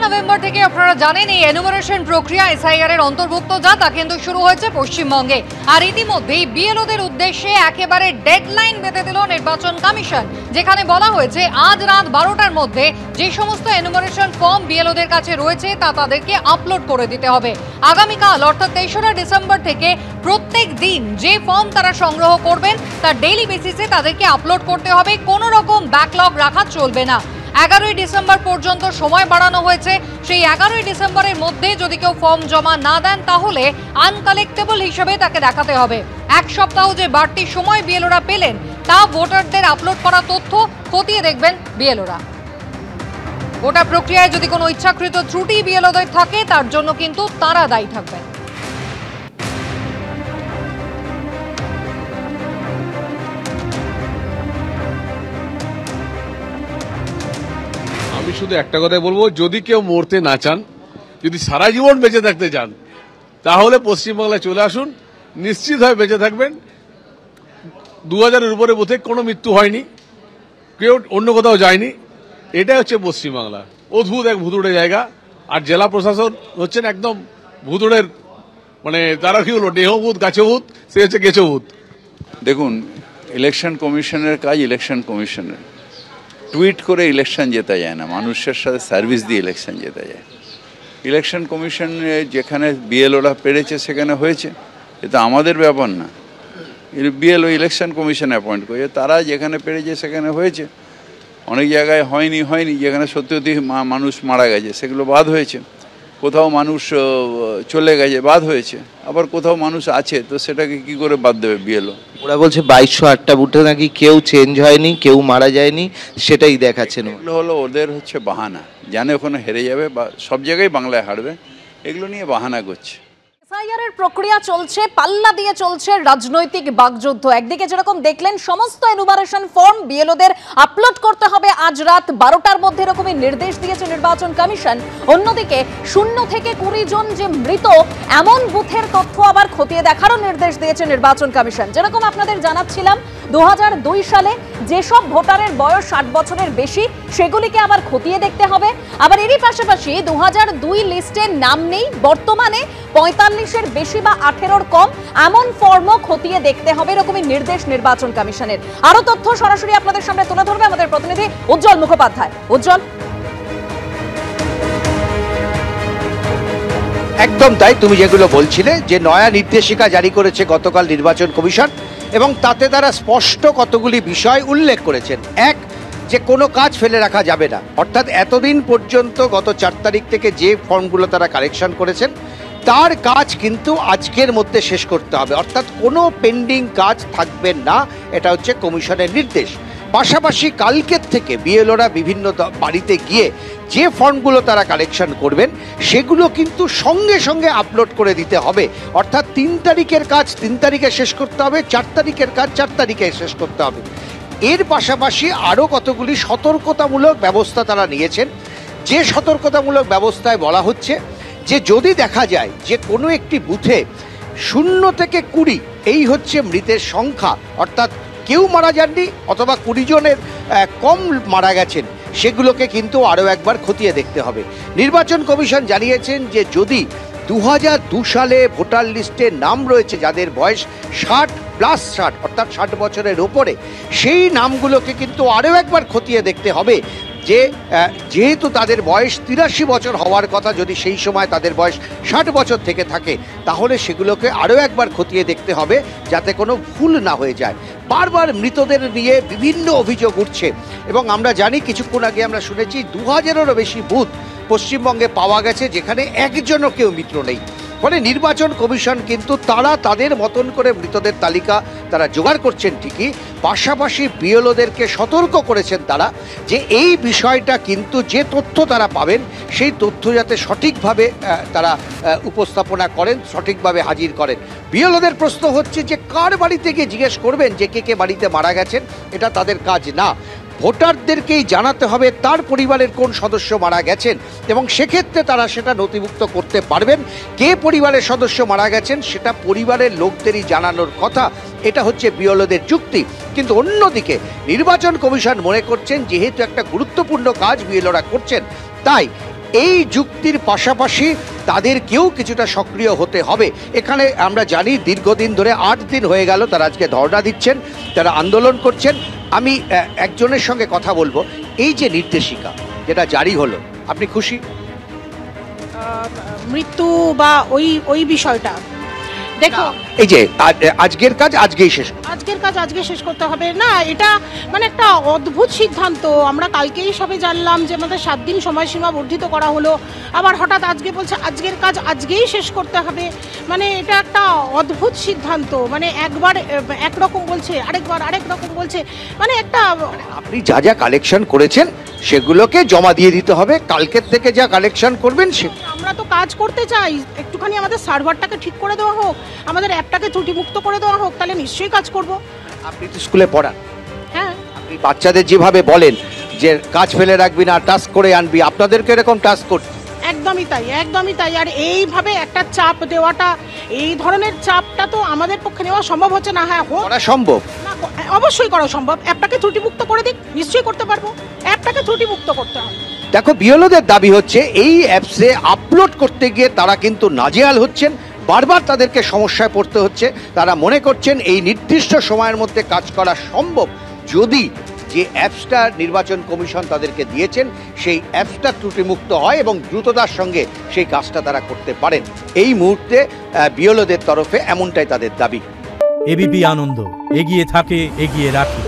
November থেকে আপনারা জানেন এই এনুমারেশন প্রক্রিয়া এসআইআর এর অন্তর্ভুক্ত যা তা কিন্তু শুরু হয়েছে পশ্চিমবঙ্গে। আর ইতিমধ্যেই বিএলওদের উদ্দেশ্যে একেবারে ডেডলাইন বেঁধে দিল নির্বাচন কমিশন, যেখানে বলা হয়েছে আজ রাত 12টার মধ্যে যে সমস্ত এনুমারেশন ফর্ম বিএলওদের কাছে রয়েছে তা তাদেরকে আপলোড করে দিতে হবে। আগামীকাল অর্থাৎ 23রা ডিসেম্বর থেকে প্রত্যেক দিন যে ফর্ম তারা সংগ্রহ করবেন তা ডেইলি বেসিসে তাদেরকে আপলোড করতে হবে, কোনো রকম ব্যাকলগ রাখা চলবে না। 11ই ডিসেম্বর পর্যন্ত সময় বাড়ানো হয়েছে। সেই 11ই ডিসেম্বরের মধ্যে যদি কেউ ফর্ম জমা না দেন তাহলে আনকালেক্টেবল হিসেবে তাকে দেখাতে হবে। এক সপ্তাহ যে বাড়তি সময় বিএলওরা পেলেন তা ভোটারদের আপলোড করা তথ্য খতিয়ে দেখবেন বিএলওরা। গোটা প্রক্রিয়ায় যদি কোনো ইচ্ছাকৃত ত্রুটি বিএলওদের থাকে তার জন্য কিন্তু তারা দায়ী থাকবেন। আমি শুধু একটা কথাই বলবো, যদি কেউ মরতে না চান, যদি সারা জীবন বেঁচে থাকতে চান, তাহলে পশ্চিমবাংলায় চলে আসুন, নিশ্চিতভাবে বেঁচে থাকবেন। 2000-এর উপরে বুথে কোনো মৃত্যু হয়নি, কেউ অন্য কোথাও যায়নি। এটাই হচ্ছে পশ্চিমবাংলা, অদ্ভুত এক ভুতুড়ে জায়গা। আর জেলা প্রশাসন হচ্ছেন একদম ভুতুড়ের, মানে তারা কি হলো, দেহভূত গাছভূত, সে হচ্ছে গেছভূত। দেখুন, ইলেকশন কমিশনের কাজ ইলেকশন কমিশনের, টুইট করে ইলেকশন জেতা যায় না, মানুষের সাথে সার্ভিস দিয়ে ইলেকশন জেতা যায়। ইলেকশন কমিশনে যেখানে বিএলওরা পেরেছে সেখানে হয়েছে, এটা আমাদের ব্যাপার না। বিএলও ইলেকশন কমিশন অ্যাপয়েন্ট করেছে, তারা যেখানে পেরেছে সেখানে হয়েছে। অনেক জায়গায় হয়নি, যেখানে সত্যি মানুষ মারা গেছে সেগুলো বাদ হয়েছে, কোথাও মানুষ চলে গেছে বাদ হয়েছে, আবার কোথাও মানুষ আছে, তো সেটাকে কি করে বাদ দেবে বিএলও? ওরা বলছে 2208টা বুথে নাকি কেউ চেঞ্জ হয়নি, কেউ মারা যায়নি, সেটাই দেখাচ্ছেন। এগুলো হলো ওদের হচ্ছে বাহানা, জানে ওখানে হেরে যাবে বা সব জায়গায় বাংলায় হারবে, এগুলো নিয়ে বাহানা করছে। এসআইআর এর প্রক্রিয়া চলছে, পাল্লা দিয়ে চলছে রাজনৈতিক বাগযুদ্ধ। একদিকে যেরকম দেখলেন সমস্ত এনুমারেশন ফর্ম বিএলওদের আপলোড করতে হবে আজ রাত 12টার মধ্যে, এরকমই নির্দেশ দিয়েছে নির্বাচন কমিশন। অন্যদিকে 0 থেকে 20 জন যে মৃত এমন বুথের তথ্য আবার খতিয়ে দেখারও নির্দেশ দিয়েছে নির্বাচন কমিশন। যেরকম আপনাদের জানাচ্ছিলাম 2002 সালে যেসব ভোটারের বয়স 60 বছরের বেশি সেগুলিকে আবার খতিয়ে দেখতে হবে। আবার এরই পাশাপাশি 2002 লিস্টে নাম নেই, বর্তমানে 45-এর বেশি বা 18-র কম এমন ফর্মও খতিয়ে দেখতে হবে, এরকমই নির্দেশ নির্বাচন কমিশনের। আরো তথ্য সরাসরি আপনাদের সামনে তুলে ধরবে আমাদের প্রতিনিধি উজ্জ্বল মুখোপাধ্যায়। উজ্জ্বল। একদম তাই, তুমি যেগুলো বলছিলে যে নয়া নির্দেশিকা জারি করেছে গতকাল নির্বাচন কমিশন, এবং তাতে তারা স্পষ্ট কতগুলি বিষয় উল্লেখ করেছেন। এক, যে কোনো কাজ ফেলে রাখা যাবে না, অর্থাৎ এতদিন পর্যন্ত গত 4 তারিখ থেকে যে ফর্মগুলো তারা কালেকশন করেছেন তার কাজ কিন্তু আজকের মধ্যে শেষ করতে হবে, অর্থাৎ কোনো পেন্ডিং কাজ থাকবে না, এটা হচ্ছে কমিশনের নির্দেশ। পাশাপাশি কালকের থেকে বিএলওরা বিভিন্ন বাড়িতে গিয়ে যে ফর্মগুলো তারা কালেকশন করবেন সেগুলো কিন্তু সঙ্গে সঙ্গে আপলোড করে দিতে হবে, অর্থাৎ 3 তারিখের কাজ 3 তারিখে শেষ করতে হবে, 4 তারিখের কাজ 4 তারিখে শেষ করতে হবে। এর পাশাপাশি আরও কতগুলি সতর্কতামূলক ব্যবস্থা তারা নিয়েছেন। যে সতর্কতামূলক ব্যবস্থায় বলা হচ্ছে যে যদি দেখা যায় যে কোনো একটি বুথে 0 থেকে 20 এই হচ্ছে মৃতের সংখ্যা, অর্থাৎ কেউ মারা যাননি অথবা 20 জনের কম মারা গেছেন, সেগুলোকে কিন্তু আরও একবার খতিয়ে দেখতে হবে। নির্বাচন কমিশন জানিয়েছেন যে যদি 2002 সালে ভোটার লিস্টে নাম রয়েছে যাদের বয়স 60+60 অর্থাৎ 60 বছরের ওপরে, সেই নামগুলোকে কিন্তু আরও একবার খতিয়ে দেখতে হবে যে যেহেতু তাদের বয়স 83 বছর হওয়ার কথা, যদি সেই সময় তাদের বয়স 60 বছর থেকে থাকে তাহলে সেগুলোকে আরও একবার খতিয়ে দেখতে হবে যাতে কোনো ভুল না হয়ে যায়। বারবার মৃতদের নিয়ে বিভিন্ন অভিযোগ উঠছে এবং আমরা জানি কিছুক্ষণ আগে আমরা শুনেছি 2000-এরও বেশি বুথ পশ্চিমবঙ্গে পাওয়া গেছে যেখানে একজনও কেউ মৃত নেই। ফলে নির্বাচন কমিশন কিন্তু তারা তাদের মতন করে মৃতদের তালিকা তারা জোগাড় করছেন ঠিকই, পাশাপাশি বিএলওদেরকে সতর্ক করেছেন তারা যে এই বিষয়টা কিন্তু যে তথ্য তারা পাবেন সেই তথ্য যাতে সঠিকভাবে তারা উপস্থাপনা করেন, সঠিকভাবে হাজির করেন। বিএলওদের প্রশ্ন হচ্ছে যে কার বাড়িতে গিয়ে জিজ্ঞেস করবেন যে কে কে বাড়িতে মারা গেছেন, এটা তাদের কাজ না। ভোটারদেরকেই জানাতে হবে তার পরিবারের কোন সদস্য মারা গেছেন এবং সেক্ষেত্রে তারা সেটা নথিভুক্ত করতে পারবেন। কে পরিবারের সদস্য মারা গেছেন সেটা পরিবারের লোকদেরই জানানোর কথা, এটা হচ্ছে বিএলওদের যুক্তি। কিন্তু অন্যদিকে নির্বাচন কমিশন মনে করছেন যেহেতু একটা গুরুত্বপূর্ণ কাজ বিএলওরা করছেন, তাই এই যুক্তির পাশাপাশি তাদেরকেও কিছুটা সক্রিয় হতে হবে। এখানে আমরা জানি দীর্ঘদিন ধরে 8 দিন হয়ে গেল তারা আজকে ধর্ণা দিচ্ছেন, তারা আন্দোলন করছেন। আমি একজনের সঙ্গে কথা বলবো। এই যে নির্দেশিকা যেটা জারি হলো, আপনি খুশি? মৃত্যু বা ওই বিষয়টা দেখো, এই যে আজকের কাজ আজকেই শেষ, আজকের কাজ আজকে শেষ করতে হবে না, এটা মানে একটা অদ্ভুত সিদ্ধান্ত। আমরা কালকেই সবে জানলাম যে আমাদের 7 দিন সময়সীমা বর্ধিত করা হলো, আবার হঠাৎ আজকে বলছে আজকের কাজ আজকেই শেষ করতে হবে। মানে এটা একটা অদ্ভুত সিদ্ধান্ত, মানে একবার একরকম বলছে, আরেকবার আরেক রকম বলছে, মানে একটা। আপনি যা যা কালেকশন করেছেন সেগুলোকে জমা দিয়ে দিতে হবে, কালকের থেকে যা কালেকশন করবেন সে। আমরা তো কাজ করতে চাই, একটুখানি আমাদের সার্ভারটাকে ঠিক করে দেওয়া হোক, আমাদের অ্যাপটাকে ত্রুটিমুক্ত করে দেওয়া হোক, তাহলে নিশ্চয়ই কাজ করব। আপনি তো স্কুলে পড়ান, হ্যাঁ, আপনি বাচ্চাদের যেভাবে বলেন যে কাজ ফেলে রাখবি না, টাস্ক করে আনবি, আপনাদেরকে এরকম টাস্ক করতে। একদমই তাই, একদমই তাই। আর এইভাবে একটা চাপ দেওয়াটা, এই ধরনের চাপটা তো আমাদের পক্ষে নেওয়া সম্ভব হচ্ছে না। হ্যাঁ, করা সম্ভব না, অবশ্যই করা সম্ভব। অ্যাপটাকে ত্রুটিমুক্ত করে দিক, নিশ্চয়ই করতে পারবো। অ্যাপটাকে ত্রুটিমুক্ত করতে হবে। দেখো, বিএলওদের দাবি হচ্ছে এই অ্যাপসে আপলোড করতে গিয়ে তারা কিন্তু নাজেহাল হচ্ছেন, বারবার তাদেরকে সমস্যায় পড়তে হচ্ছে। তারা মনে করছেন এই নির্দিষ্ট সময়ের মধ্যে কাজ করা সম্ভব যদি যে অ্যাপসটা নির্বাচন কমিশন তাদেরকে দিয়েছেন সেই অ্যাপসটা ত্রুটিমুক্ত হয় এবং দ্রুততার সঙ্গে সেই কাজটা তারা করতে পারেন। এই মুহূর্তে বিএলওদের তরফে এমনটাই তাদের দাবি। এবিপি আনন্দ, এগিয়ে থাকে, এগিয়ে রাখে।